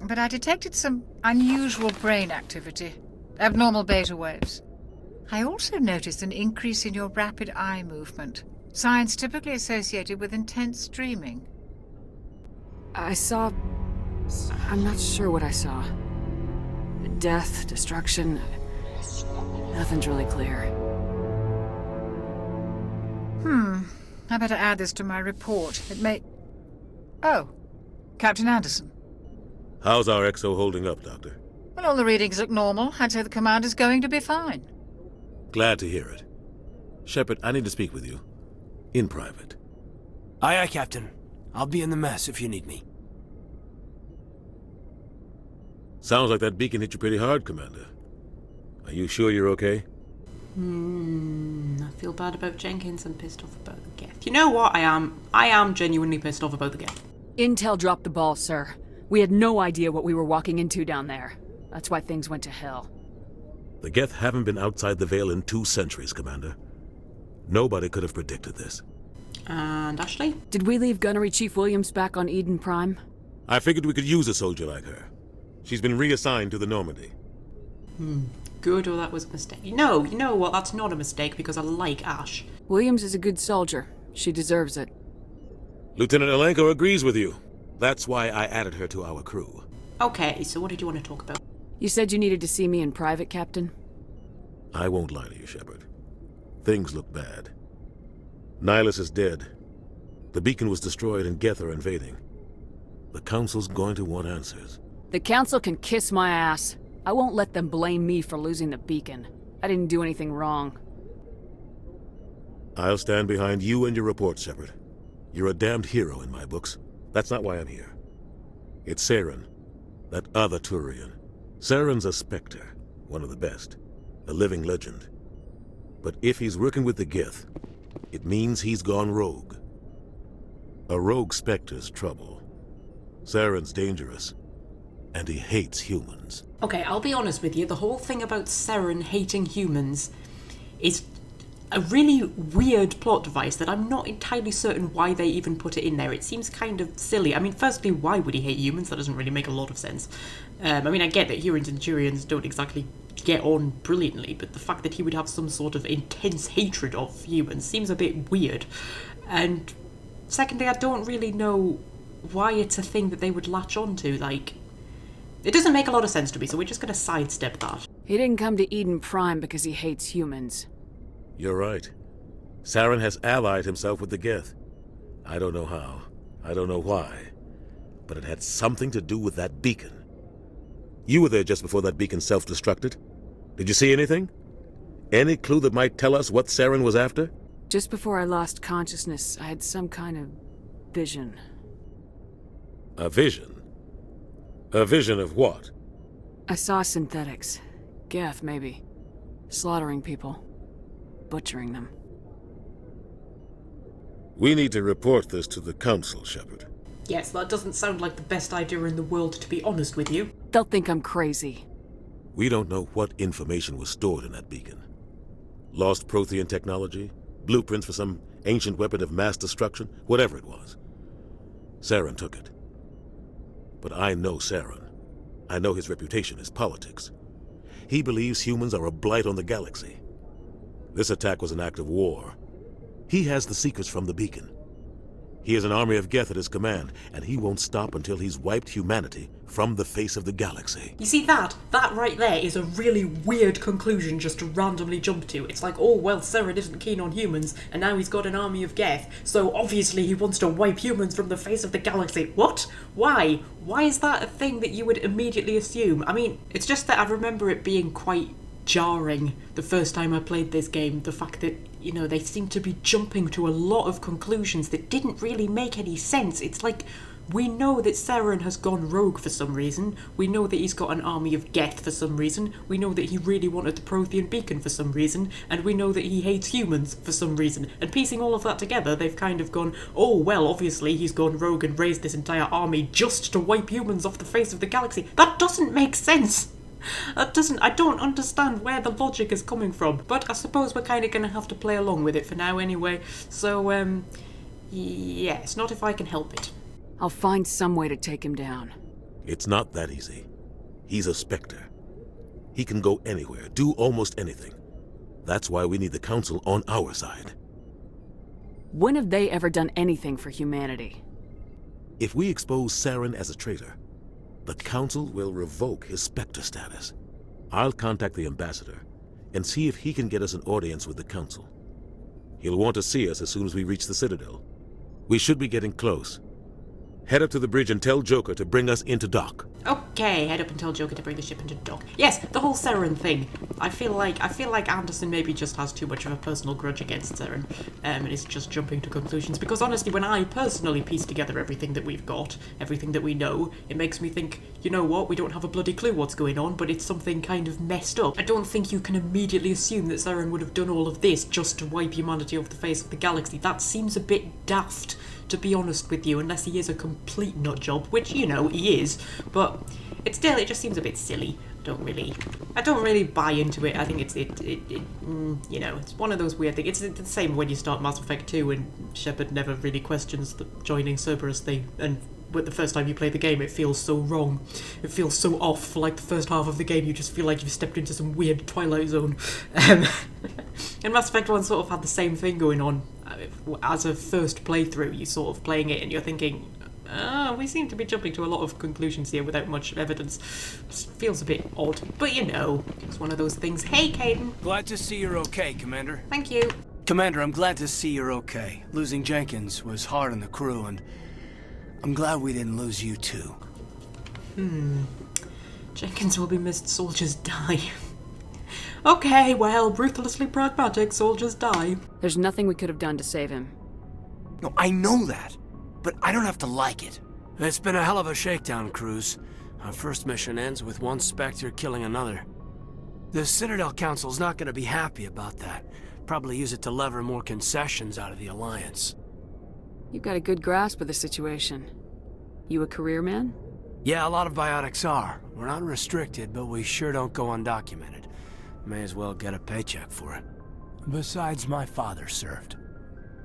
But I detected some unusual brain activity. Abnormal beta waves. I also noticed an increase in your rapid eye movement. Signs typically associated with intense dreaming. I saw... I'm not sure what I saw. Death, destruction... Nothing's really clear. I better add this to my report. It may... Oh, Captain Anderson. How's our XO holding up, Doctor? Well, all the readings look normal. I'd say the commander's going to be fine. Glad to hear it. Shepard, I need to speak with you. In private. Aye, aye, Captain. I'll be in the mess if you need me. Sounds like that beacon hit you pretty hard, Commander. Are you sure you're okay? I feel bad about Jenkins and pissed off about the Geth. You know what? I am genuinely pissed off about the Geth. Intel dropped the ball, sir. We had no idea what we were walking into down there. That's why things went to hell. The Geth haven't been outside the Veil in 2 centuries, Commander. Nobody could have predicted this. And Ashley? Did we leave Gunnery Chief Williams back on Eden Prime? I figured we could use a soldier like her. She's been reassigned to the Normandy. Good, or that was a mistake. No, you know what? That's not a mistake because I like Ash. Williams is a good soldier. She deserves it. Lieutenant Alenko agrees with you. That's why I added her to our crew. Okay, so what did you want to talk about? You said you needed to see me in private, Captain? I won't lie to you, Shepard. Things look bad. Nihilus is dead. The beacon was destroyed and Geth are invading. The Council's going to want answers. The Council can kiss my ass. I won't let them blame me for losing the beacon. I didn't do anything wrong. I'll stand behind you and your report, Shepard. You're a damned hero in my books. That's not why I'm here. It's Saren, that other Turian. Saren's a Spectre, one of the best. A living legend. But if he's working with the Geth, it means he's gone rogue. A rogue Spectre's trouble. Saren's dangerous, and he hates humans. Okay, I'll be honest with you. The whole thing about Saren hating humans is a really weird plot device that I'm not entirely certain why they even put it in there. It seems kind of silly. I mean, firstly, why would he hate humans? That doesn't really make a lot of sense. I mean, I get that Hurons and Turians don't exactly get on brilliantly, but the fact that he would have some sort of intense hatred of humans seems a bit weird. And secondly, I don't really know why it's a thing that they would latch on to. Like, it doesn't make a lot of sense to me, so we're just going to sidestep that. He didn't come to Eden Prime because he hates humans. You're right. Saren has allied himself with the Geth. I don't know how. I don't know why. But it had something to do with that beacon. You were there just before that beacon self-destructed. Did you see anything? Any clue that might tell us what Saren was after? Just before I lost consciousness, I had some kind of vision. A vision? A vision of what? I saw synthetics. Geth, maybe. Slaughtering people. Butchering them. We need to report this to the Council, Shepard. Yes, that doesn't sound like the best idea in the world, to be honest with you. They'll think I'm crazy. We don't know what information was stored in that beacon. Lost Prothean technology? Blueprints for some ancient weapon of mass destruction? Whatever it was. Saren took it. But I know Saren. I know his reputation is politics. He believes humans are a blight on the galaxy. This attack was an act of war. He has the secrets from the beacon. He has an army of Geth at his command, and he won't stop until he's wiped humanity from the face of the galaxy. You see that right there is a really weird conclusion just to randomly jump to. It's like, oh well, Saren isn't keen on humans, and now he's got an army of Geth, so obviously he wants to wipe humans from the face of the galaxy. What? Why? Why is that a thing that you would immediately assume? I mean, it's just that I remember it being quite jarring the first time I played this game, the fact that, you know, they seem to be jumping to a lot of conclusions that didn't really make any sense. It's like, we know that Saren has gone rogue for some reason, we know that he's got an army of Geth for some reason, we know that he really wanted the Prothean beacon for some reason, and we know that he hates humans for some reason. And piecing all of that together, they've kind of gone, oh well, obviously he's gone rogue and raised this entire army just to wipe humans off the face of the galaxy. That doesn't make sense! I don't understand where the logic is coming from, but I suppose we're kind of going to have to play along with it for now anyway, so, yes, not if I can help it. I'll find some way to take him down. It's not that easy. He's a Spectre. He can go anywhere, do almost anything. That's why we need the Council on our side. When have they ever done anything for humanity? If we expose Saren as a traitor, the Council will revoke his Spectre status. I'll contact the Ambassador and see if he can get us an audience with the Council. He'll want to see us as soon as we reach the Citadel. We should be getting close. Head up to the bridge and tell Joker to bring us into dock. Okay, head up and tell Joker to bring the ship into dock. Yes, the whole Saren thing. I feel like Anderson maybe just has too much of a personal grudge against Saren, and is just jumping to conclusions. Because honestly, when I personally piece together everything that we've got, everything that we know, it makes me think, you know what, we don't have a bloody clue what's going on, but it's something kind of messed up. I don't think you can immediately assume that Saren would have done all of this just to wipe humanity off the face of the galaxy. That seems a bit daft, to be honest with you, unless he is a complete nutjob, which, you know, he is, but it just seems a bit silly. I don't really buy into it. I think you know, it's one of those weird things. It's the same when you start Mass Effect 2 and Shepard never really questions the joining Cerberus thing, and the first time you play the game it feels so wrong. It feels so off. For like the first half of the game you just feel like you've stepped into some weird Twilight Zone. And Mass Effect 1 sort of had the same thing going on. As a first playthrough, you're sort of playing it and you're thinking, we seem to be jumping to a lot of conclusions here without much evidence. Just feels a bit odd. But you know, it's one of those things. Hey, Caden. Glad to see you're okay, Commander. Thank you. Commander, I'm glad to see you're okay. Losing Jenkins was hard on the crew, and I'm glad we didn't lose you too. Jenkins will be missed, soldiers die. Okay, well, ruthlessly pragmatic, soldiers die. There's nothing we could have done to save him. No, I know that, but I don't have to like it. It's been a hell of a shakedown, Cruz. Our first mission ends with one Spectre killing another. The Citadel Council's not going to be happy about that. Probably use it to lever more concessions out of the Alliance. You've got a good grasp of the situation. You a career man? Yeah, a lot of biotics are. We're not restricted, but we sure don't go undocumented. May as well get a paycheck for it. Besides, my father served.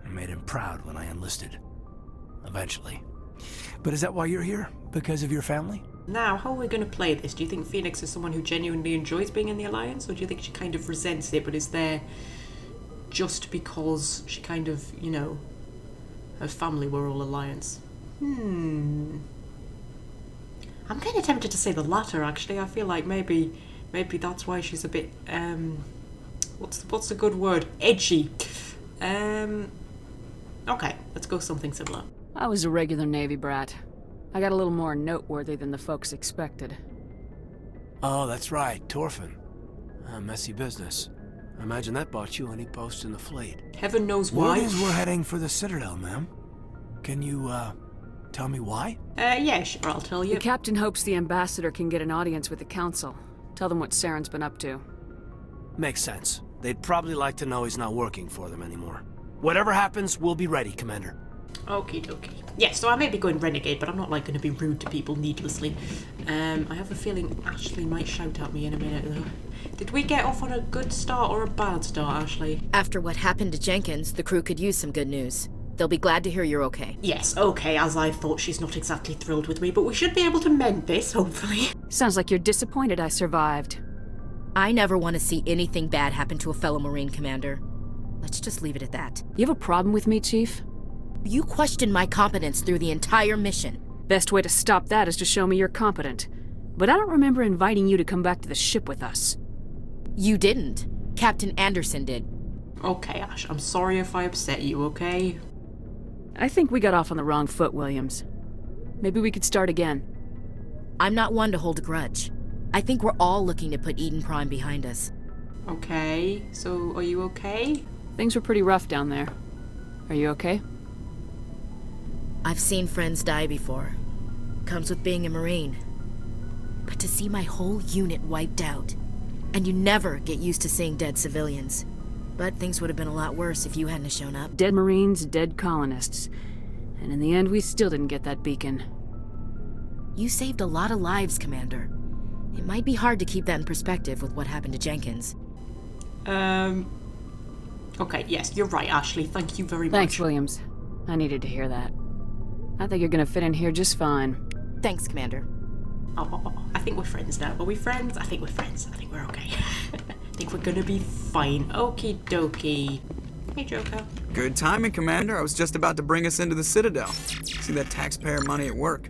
I made him proud when I enlisted. Eventually. But is that why you're here? Because of your family? Now, how are we going to play this? Do you think Phoenix is someone who genuinely enjoys being in the Alliance, or do you think she kind of resents it, but is there just because she kind of, you know, her family were all Alliance? I'm kind of tempted to say the latter, actually. I feel like maybe that's why she's a bit, what's a good word? Edgy. Okay, let's go something similar. I was a regular Navy brat. I got a little more noteworthy than the folks expected. Oh, that's right, Torfin. Messy business. I imagine that bought you any post in the fleet. Heaven knows why. Word is we're heading for the Citadel, ma'am. Can you, tell me why? Yeah, sure, I'll tell you. The captain hopes the ambassador can get an audience with the council. Tell them what Saren's been up to. Makes sense. They'd probably like to know he's not working for them anymore. Whatever happens, we'll be ready, Commander. Okie dokie. Yeah, so I may be going Renegade, but I'm not like going to be rude to people needlessly. I have a feeling Ashley might shout at me in a minute though. Did we get off on a good start or a bad start, Ashley? After what happened to Jenkins, the crew could use some good news. They'll be glad to hear you're okay. Yes, okay, as I thought, she's not exactly thrilled with me, but we should be able to mend this, hopefully. Sounds like you're disappointed I survived. I never want to see anything bad happen to a fellow Marine commander. Let's just leave it at that. You have a problem with me, Chief? You questioned my competence through the entire mission. Best way to stop that is to show me you're competent. But I don't remember inviting you to come back to the ship with us. You didn't. Captain Anderson did. Okay, Ash, I'm sorry if I upset you, okay? I think we got off on the wrong foot, Williams. Maybe we could start again. I'm not one to hold a grudge. I think we're all looking to put Eden Prime behind us. Okay, so are you okay? Things were pretty rough down there. Are you okay? I've seen friends die before. Comes with being a Marine. But to see my whole unit wiped out, and you never get used to seeing dead civilians. But things would have been a lot worse if you hadn't shown up. Dead Marines, dead colonists. And in the end, we still didn't get that beacon. You saved a lot of lives, Commander. It might be hard to keep that in perspective with what happened to Jenkins. Okay, yes, you're right, Ashley. Thank you very much. Thanks, Williams. I needed to hear that. I think you're gonna fit in here just fine. Thanks, Commander. Oh, I think we're friends now. Are we friends? I think we're friends. I think we're okay. I think we're gonna be fine. Okie dokie. Hey, Joker. Good timing, Commander. I was just about to bring us into the Citadel. See that taxpayer money at work.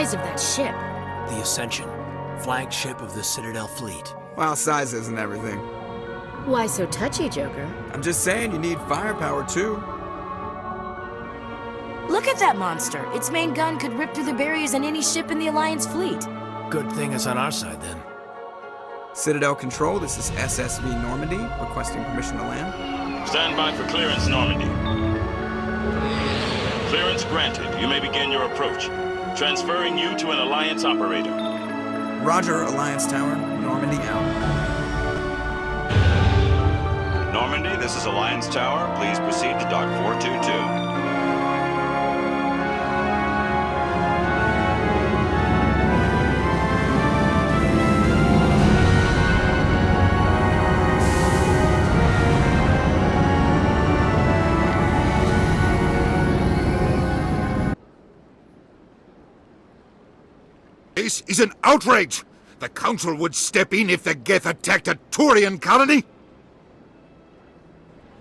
Of that ship. The Ascension, flagship of the Citadel fleet. Well, size isn't everything. Why so touchy, Joker? I'm just saying you need firepower, too. Look at that monster. Its main gun could rip through the barriers in any ship in the Alliance fleet. Good thing it's on our side, then. Citadel Control, this is SSV Normandy, requesting permission to land. Stand by for clearance, Normandy. Clearance granted. You may begin your approach. Transferring you to an Alliance operator. Roger, Alliance Tower. Normandy out. Normandy, this is Alliance Tower. Please proceed to Dock 422. This is an outrage! The Council would step in if the Geth attacked a Turian colony!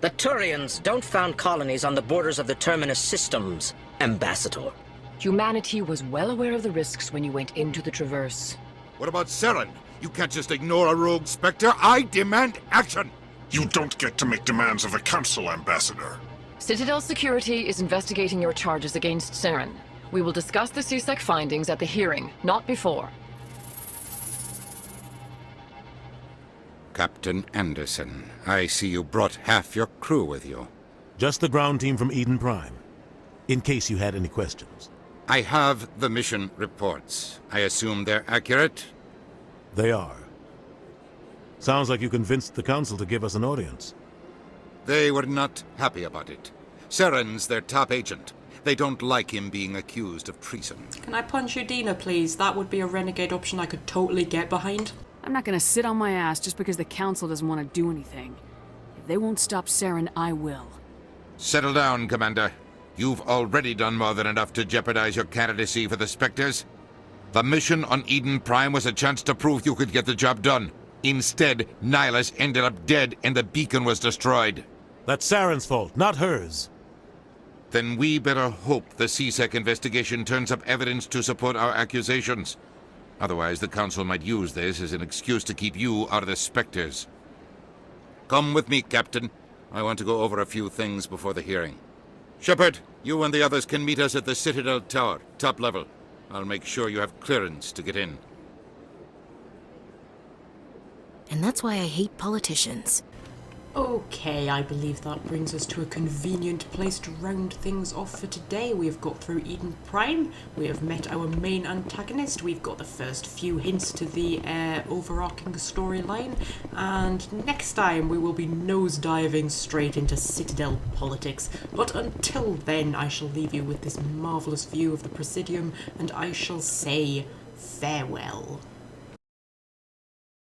The Turians don't found colonies on the borders of the Terminus systems, Ambassador. Humanity was well aware of the risks when you went into the Traverse. What about Saren? You can't just ignore a rogue Spectre. I demand action! You don't get to make demands of the Council, Ambassador. Citadel Security is investigating your charges against Saren. We will discuss the CSEC findings at the hearing, not before. Captain Anderson, I see you brought half your crew with you. Just the ground team from Eden Prime, in case you had any questions. I have the mission reports. I assume they're accurate? They are. Sounds like you convinced the Council to give us an audience. They were not happy about it. Saren's their top agent. They don't like him being accused of treason. Can I punch Udina, please? That would be a Renegade option I could totally get behind. I'm not gonna sit on my ass just because the Council doesn't want to do anything. If they won't stop Saren, I will. Settle down, Commander. You've already done more than enough to jeopardize your candidacy for the Spectres. The mission on Eden Prime was a chance to prove you could get the job done. Instead, Nihilus ended up dead and the beacon was destroyed. That's Saren's fault, not hers. Then we better hope the CSEC investigation turns up evidence to support our accusations. Otherwise, the Council might use this as an excuse to keep you out of the Spectres. Come with me, Captain. I want to go over a few things before the hearing. Shepard, you and the others can meet us at the Citadel Tower, top level. I'll make sure you have clearance to get in. And that's why I hate politicians. Okay, I believe that brings us to a convenient place to round things off for today. We've got through Eden Prime, we have met our main antagonist, we've got the first few hints to the overarching storyline, and next time we will be nosediving straight into Citadel politics. But until then, I shall leave you with this marvellous view of the Presidium, and I shall say farewell.